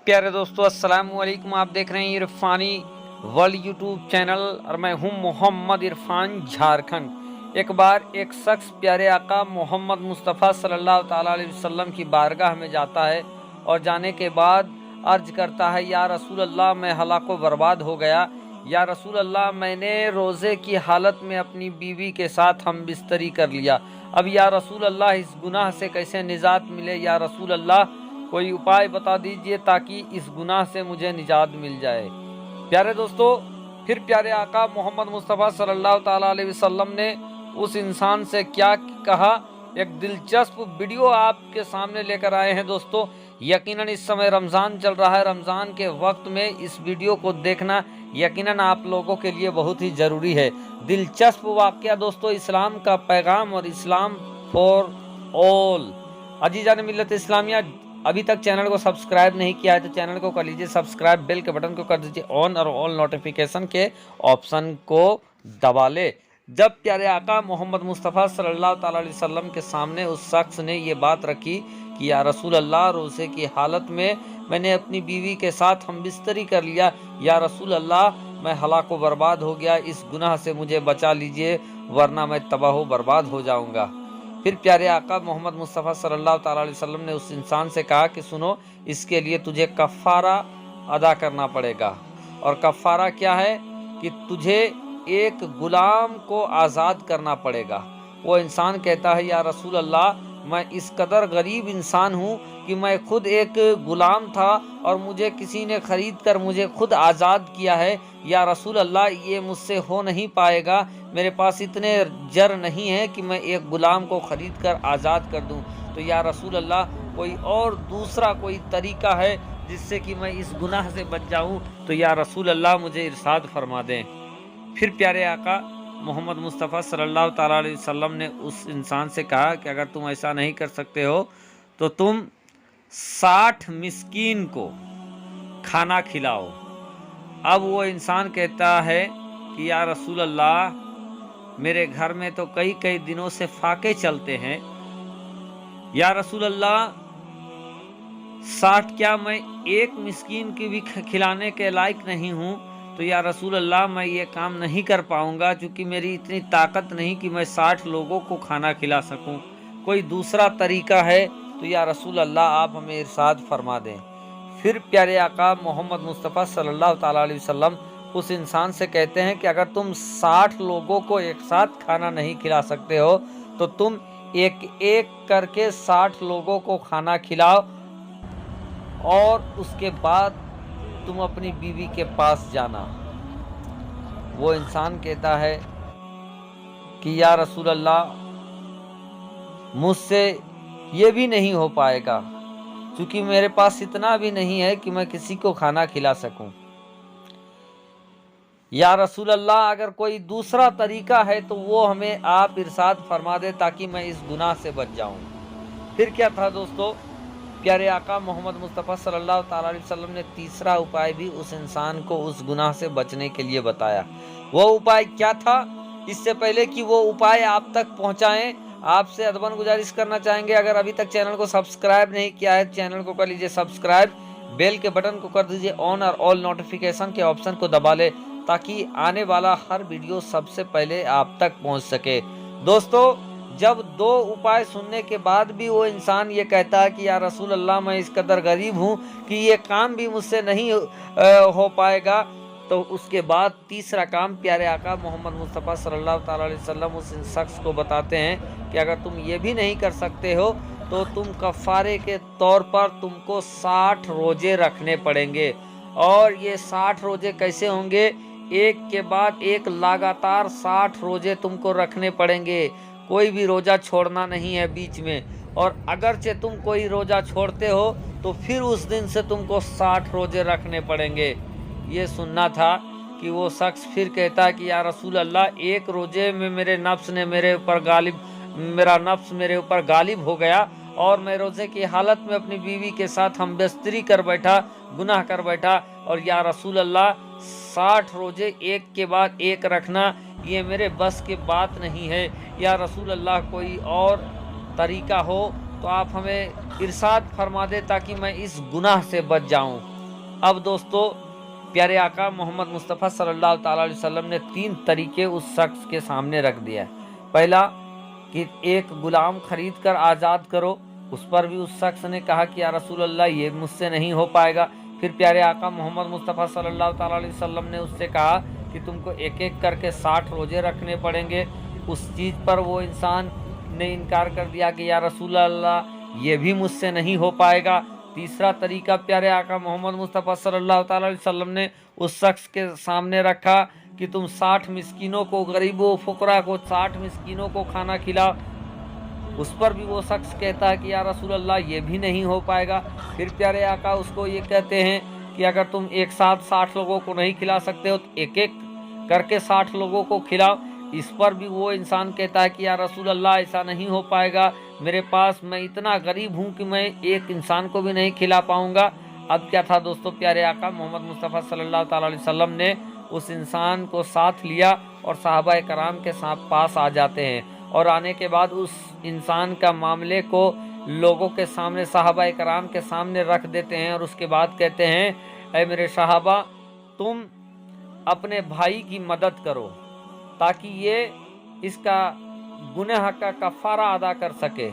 प्यारे दोस्तों, अस्सलाम वालेकुम। आप देख रहे हैं इरफानी वर्ल्ड यूट्यूब चैनल और मैं हूं मोहम्मद इरफान, झारखंड। एक बार एक शख्स प्यारे आका मोहम्मद मुस्तफ़ा सल्लल्लाहु ताला अलैहि वसल्लम की बारगाह में जाता है और जाने के बाद अर्ज करता है, या रसूल अल्लाह, मैं हलाको बर्बाद हो गया। या रसूल अल्लाह, मैंने रोज़े की हालत में अपनी बीवी के साथ हम बिस्तरी कर लिया। अब या रसूल अल्लाह, इस गुनाह से कैसे निजात मिले? या रसूल अल्लाह, कोई उपाय बता दीजिए ताकि इस गुनाह से मुझे निजात मिल जाए। प्यारे दोस्तों, फिर प्यारे आका मोहम्मद मुस्तफ़ा सल्लल्लाहु ताला अलैहि वसल्लम ने उस इंसान से क्या कहा, एक दिलचस्प वीडियो आपके सामने लेकर आए हैं। दोस्तों, यकीनन इस समय रमज़ान चल रहा है। रमज़ान के वक्त में इस वीडियो को देखना यकीनन आप लोगों के लिए बहुत ही ज़रूरी है। दिलचस्प वाक़या दोस्तों, इस्लाम का पैगाम और इस्लाम फॉर ऑल। अजीज़ान मिल्लत इस्लामिया, अभी तक चैनल को सब्सक्राइब नहीं किया है तो चैनल को कर लीजिए सब्सक्राइब, बेल के बटन को कर दीजिए ऑन और ऑल नोटिफिकेशन के ऑप्शन को दबा ले। जब प्यारे आका मोहम्मद मुस्तफ़ा सल्लल्लाहु ताला अलैहि वसल्लम के सामने उस शख्स ने ये बात रखी कि या रसूल अल्लाह, रोज़े की हालत में मैंने अपनी बीवी के साथ हम बिस्तरी कर लिया। या रसूल अल्लाह, मैं हलाको बर्बाद हो गया, इस गुनाह से मुझे बचा लीजिए वरना मैं तबाह बर्बाद हो जाऊंगा। फिर प्यारे आका मोहम्मद मुस्तफ़ा सल्लल्लाहु ताला अलैहि वसल्लम ने उस इंसान से कहा कि सुनो, इसके लिए तुझे कफ़ारा अदा करना पड़ेगा। और कफ़ारा क्या है कि तुझे एक गुलाम को आज़ाद करना पड़ेगा। वो इंसान कहता है, या रसूल अल्लाह, मैं इस कदर गरीब इंसान हूँ कि मैं खुद एक गुलाम था और मुझे किसी ने ख़रीद कर मुझे खुद आज़ाद किया है। या रसूल अल्लाह, ये मुझसे हो नहीं पाएगा, मेरे पास इतने जर नहीं है कि मैं एक गुलाम को ख़रीद कर आज़ाद कर दूँ। तो या रसूल अल्लाह, कोई और दूसरा कोई तरीक़ा है जिससे कि मैं इस गुनाह से बच जाऊँ? तो या रसूल अल्लाह, मुझे इरशाद फरमा दें। फिर प्यारे आका मोहम्मद मुस्तफ़ा सल्लल्लाहु ताला अलैहि वसल्लम ने उस इंसान से कहा कि अगर तुम ऐसा नहीं कर सकते हो तो तुम 60 मिस्कीन को खाना खिलाओ। अब वो इंसान कहता है कि या रसूल अल्लाह, मेरे घर में तो कई कई दिनों से फाके चलते हैं। या रसूल अल्लाह, 60 क्या मैं एक मिस्कीन की भी खिलाने के लायक नहीं हूँ? तो या रसूल अल्लाह, मैं ये काम नहीं कर पाऊँगा क्योंकि मेरी इतनी ताकत नहीं कि मैं 60 लोगों को खाना खिला सकूँ। कोई दूसरा तरीक़ा है तो या रसूल अल्लाह, आप हमें इरशाद फरमा दें। फिर प्यारे आका मोहम्मद मुस्तफ़ा सल्लल्लाहु ताला अलैहि वसल्लम उस इंसान से कहते हैं कि अगर तुम 60 लोगों को एक साथ खाना नहीं खिला सकते हो तो तुम एक एक करके 60 लोगों को खाना खिलाओ और उसके बाद तुम अपनी बीवी के पास जाना। वो इंसान कहता है कि या रसूल अल्लाह, मुझसे ये भी नहीं हो पाएगा क्योंकि मेरे पास इतना भी नहीं है कि मैं किसी को खाना खिला सकूं। या रसूल अल्लाह, अगर कोई दूसरा तरीका है तो वो हमें आप इरशाद फरमा दे ताकि मैं इस गुनाह से बच जाऊं। फिर क्या था दोस्तों, प्यारे आका मोहम्मद मुस्तफ़ा सल्लल्लाहु ताला अलैहि वसल्लम ने तीसरा उपाय भी उस इंसान को उस गुनाह से बचने के लिए बताया। वो उपाय क्या था? इससे पहले कि वो उपाय आप तक पहुंचाएं, आपसे अदबन गुजारिश करना चाहेंगे, अगर अभी तक चैनल को सब्सक्राइब नहीं किया है चैनल को कर लीजिए सब्सक्राइब, बेल के बटन को कर दीजिए ऑन और ऑल नोटिफिकेशन के ऑप्शन को दबा ले ताकि आने वाला हर वीडियो सबसे पहले आप तक पहुंच सके। दोस्तों, जब 2 उपाय सुनने के बाद भी वो इंसान ये कहता है कि या रसूल अल्लाह, मैं इस कदर गरीब हूँ कि ये काम भी मुझसे नहीं हो पाएगा, तो उसके बाद तीसरा काम प्यारे आका मोहम्मद मुस्तफ़ा सल्लल्लाहु ताला अलैहि वसल्लम उस शख्स को बताते हैं कि अगर तुम ये भी नहीं कर सकते हो तो तुम कफ़ारे के तौर पर तुमको 60 रोज़े रखने पड़ेंगे। और ये 60 रोज़े कैसे होंगे? एक के बाद एक लगातार 60 रोज़े तुमको रखने पड़ेंगे, कोई भी रोज़ा छोड़ना नहीं है बीच में। और अगरचे तुम कोई रोज़ा छोड़ते हो तो फिर उस दिन से तुमको 60 रोज़े रखने पड़ेंगे। ये सुनना था कि वो शख्स फिर कहता है कि या रसूल अल्लाह, एक रोज़े में मेरा नफ्स मेरे ऊपर गालिब हो गया और मैं रोज़े की हालत में अपनी बीवी के साथ हम बिस्तरी कर बैठा, गुनाह कर बैठा। और या रसूल अल्लाह, 60 रोज़े एक के बाद एक रखना ये मेरे बस की बात नहीं है। या रसूल अल्लाह, कोई और तरीक़ा हो तो आप हमें इरशाद फरमा दे ताकि मैं इस गुनाह से बच जाऊं। اب دوستو پیارے آقا محمد مصطفیٰ صلی اللہ تعالیٰ علیہ وسلم نے 3 طریقے اس شخص کے سامنے رکھ دیا ہے۔ پہلا کہ ایک غلام خرید کر آزاد کرو، اس پر بھی اس شخص نے کہا کہ یا رسول اللہ یہ مجھ سے نہیں ہو پائے گا۔ پھر پیارے آقا محمد مصطفیٰ صلی اللہ تعالیٰ علیہ وسلم نے اس سے کہا کہ تم کو ایک ایک کر کے 60 روزے رکھنے پڑیں گے۔ اس چیز پر وہ انسان نے انکار کر دیا کہ یا رسول اللہ یہ بھی مجھ سے نہیں ہو پائے گا۔ تیسرا طریقہ پیارے آقا محمد مصطفیٰ صلی اللہ تعالیٰ علیہ وسلم نے اس شخص کے سامنے رکھا کہ تم 60 مسکینوں کو، غریبوں فقراء کو 60 مسکینوں کو کھانا کھلاؤ۔ اس پر بھی وہ شخص کہتا ہے کہ یا رسول اللہ یہ بھی نہیں ہو پائے گا۔ پھر پیارے آقا اس کو یہ کہتے ہیں کہ اگر تم ایک ساتھ 60 لوگوں کو نہیں کھلا سکتے ہو تو ایک ایک کر کے 60 لوگوں کو کھلاؤ۔ اس پر بھی وہ انسان کہتا ہے کہ یا رسول اللہ ایسا نہیں ہو پائے گا، میرے پاس میں اتنا غریب ہوں کہ میں ایک انسان کو بھی نہیں کھلا پاؤں گا۔ اب کیا تھا دوستو، پیارے آقا محمد مصطفیٰ صلی اللہ تعالیٰ علیہ وسلم نے اس انسان کو ساتھ لیا اور صحابہ کرام کے پاس آ جاتے ہیں، اور آنے کے بعد اس انسان کا معاملے کو لوگوں کے سامنے، صحابہ کرام کے سامنے رکھ دیتے ہیں، اور اس کے بعد کہتے ہیں اے میرے صحابہ تم اپنے بھائی کی مدد کرو تاکہ یہ اس کا گناہ کا کفارہ ادا کر سکے۔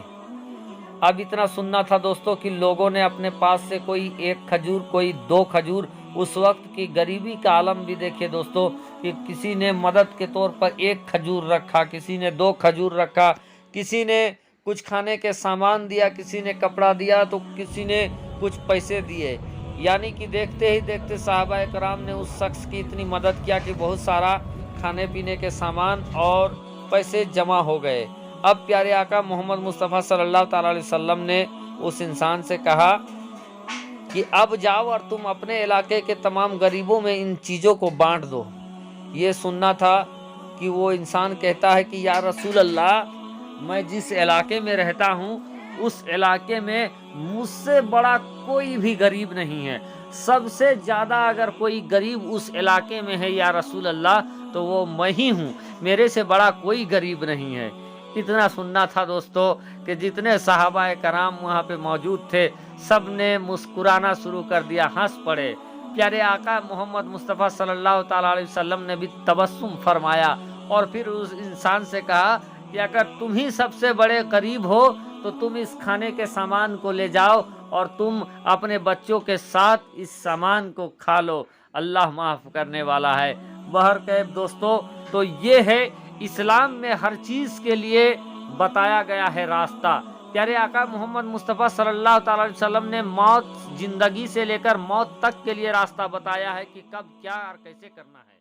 اب اتنا سننا تھا دوستو کہ لوگوں نے اپنے پاس سے کوئی 1 کھجور، کوئی 2 کھجور، اس وقت کی غریبی کا عالم بھی دیکھے دوستو کہ کسی نے مدد کے طور پر 1 کھجور رکھا، کسی نے 2 کھجور رکھا، کسی نے کچھ کھانے کے سامان دیا، کسی نے کپڑا دیا تو کسی نے کچھ پیسے دیے۔ یعنی کہ دیکھتے ہی دیکھتے صحابہ کرام نے اس شخص کی اتنی مدد کیا کہ بہت سارا کھانے پینے کے سامان اور پیسے جمع ہو گئے۔ اب پیارے آقا محمد مصطفیٰ صلی اللہ تعالیٰ علیہ وسلم نے اس انسان سے کہا کہ اب جاؤ اور تم اپنے علاقے کے تمام غریبوں میں ان چیزوں کو بانٹ دو۔ یہ سننا تھا کہ وہ انسان کہتا ہے کہ یا رسول اللہ میں جس علاقے میں رہتا ہوں اس علاقے میں مجھ سے بڑا کوئی بھی غریب نہیں ہے، سب سے زیادہ اگر کوئی غریب اس علاقے میں ہے یا رسول اللہ تو وہ میں ہی ہوں، میرے سے بڑا کوئی غریب نہیں ہے۔ اتنا سننا تھا دوستو کہ جتنے صحابہ کرام وہاں پہ موجود تھے سب نے مسکرانا شروع کر دیا، ہنس پڑے۔ پیارے آقا محمد مصطفیٰ صلی اللہ تعالیٰ علیہ وسلم نے بھی تبسم فرمایا اور پھر اس انسان سے کہا کہ اگر تم ہی سب سے بڑے غریب ہو تو تم اس کھانے کے سامان کو لے جاؤ اور تم اپنے بچوں کے ساتھ اس سامان کو کھا لو، اللہ معاف کرنے والا ہے۔ بہرکیف دوستو تو یہ ہے اسلام میں ہر چیز کے لیے بتایا گیا ہے راستہ۔ پیارے آقا محمد مصطفیٰ صلی اللہ تعالی علیہ وسلم نے موت، زندگی سے لے کر موت تک کے لیے راستہ بتایا ہے کہ کب کیا اور کیسے کرنا ہے۔